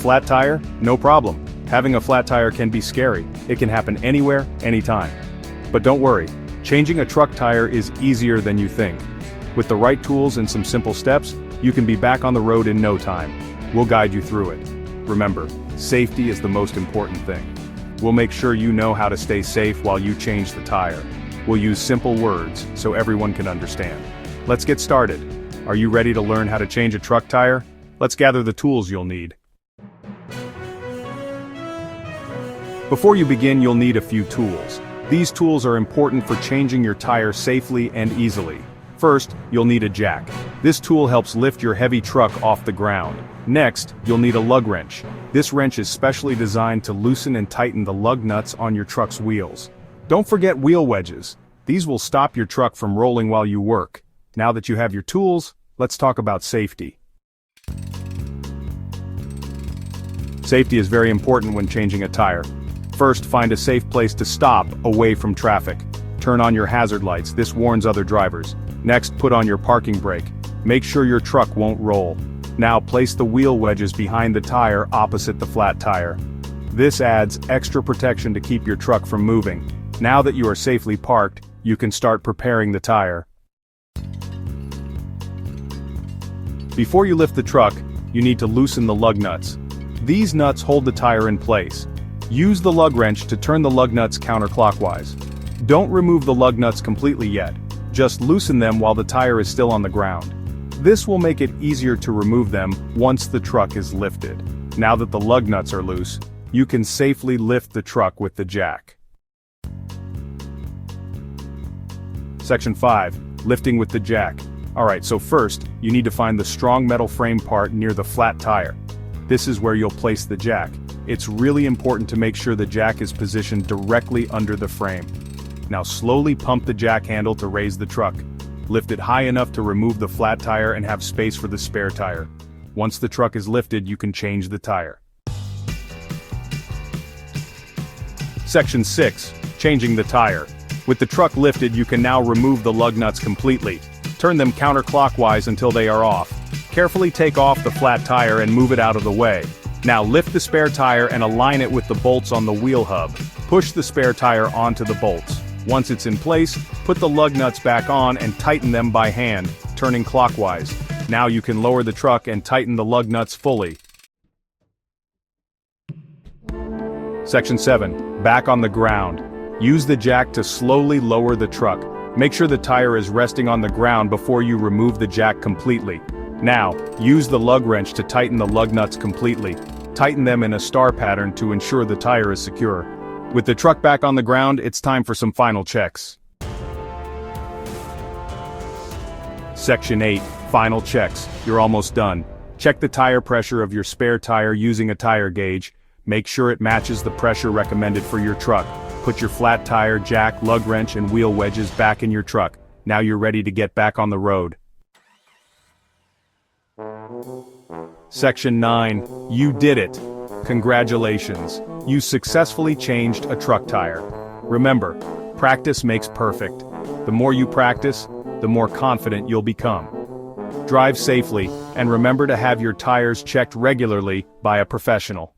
flat tire? No problem. Having a flat tire can be scary. It can happen anywhere, anytime. But don't worry, changing a truck tire is easier than you think. With the right tools and some simple steps, you can be back on the road in no time. We'll guide you through it. Remember, safety is the most important thing. We'll make sure you know how to stay safe while you change the tire. We'll use simple words so everyone can understand. Let's get started. Are you ready to learn how to change a truck tire? Let's gather the tools you'll need. Before you begin, you'll need a few tools. These tools are important for changing your tire safely and easily. First, you'll need a jack. This tool helps lift your heavy truck off the ground. Next, you'll need a lug wrench. This wrench is specially designed to loosen and tighten the lug nuts on your truck's wheels. Don't forget wheel wedges. These will stop your truck from rolling while you work. Now that you have your tools, let's talk about safety. Safety is very important when changing a tire. First, find a safe place to stop, away from traffic. Turn on your hazard lights, this warns other drivers. Next, put on your parking brake. Make sure your truck won't roll. Now place the wheel wedges behind the tire opposite the flat tire. This adds extra protection to keep your truck from moving. Now that you are safely parked, you can start preparing the tire. Before you lift the truck, you need to loosen the lug nuts. These nuts hold the tire in place. Use the lug wrench to turn the lug nuts counterclockwise. Don't remove the lug nuts completely yet. Just loosen them while the tire is still on the ground. This will make it easier to remove them once the truck is lifted. Now that the lug nuts are loose, you can safely lift the truck with the jack. Section 5. Lifting with the jack. Alright, so first, you need to find the strong metal frame part near the flat tire. This is where you'll place the jack. It's really important to make sure the jack is positioned directly under the frame. Now slowly pump the jack handle to raise the truck. Lift it high enough to remove the flat tire and have space for the spare tire. Once the truck is lifted, you can change the tire. Section 6. Changing the tire. With the truck lifted, you can now remove the lug nuts completely. Turn them counterclockwise until they are off. Carefully take off the flat tire and move it out of the way. Now lift the spare tire and align it with the bolts on the wheel hub. Push the spare tire onto the bolts. Once it's in place, put the lug nuts back on and tighten them by hand, turning clockwise. Now you can lower the truck and tighten the lug nuts fully. Section 7. Back on the ground. Use the jack to slowly lower the truck. Make sure the tire is resting on the ground before you remove the jack completely. Now, use the lug wrench to tighten the lug nuts completely. Tighten them in a star pattern to ensure the tire is secure. With the truck back on the ground, it's time for some final checks. Section 8. Final checks. You're almost done. Check the tire pressure of your spare tire using a tire gauge. Make sure it matches the pressure recommended for your truck. Put your flat tire, jack, lug wrench, and wheel wedges back in your truck. Now you're ready to get back on the road. Section 9. You did it. Congratulations. You successfully changed a truck tire. Remember, practice makes perfect. The more you practice, the more confident you'll become. Drive safely, and remember to have your tires checked regularly by a professional.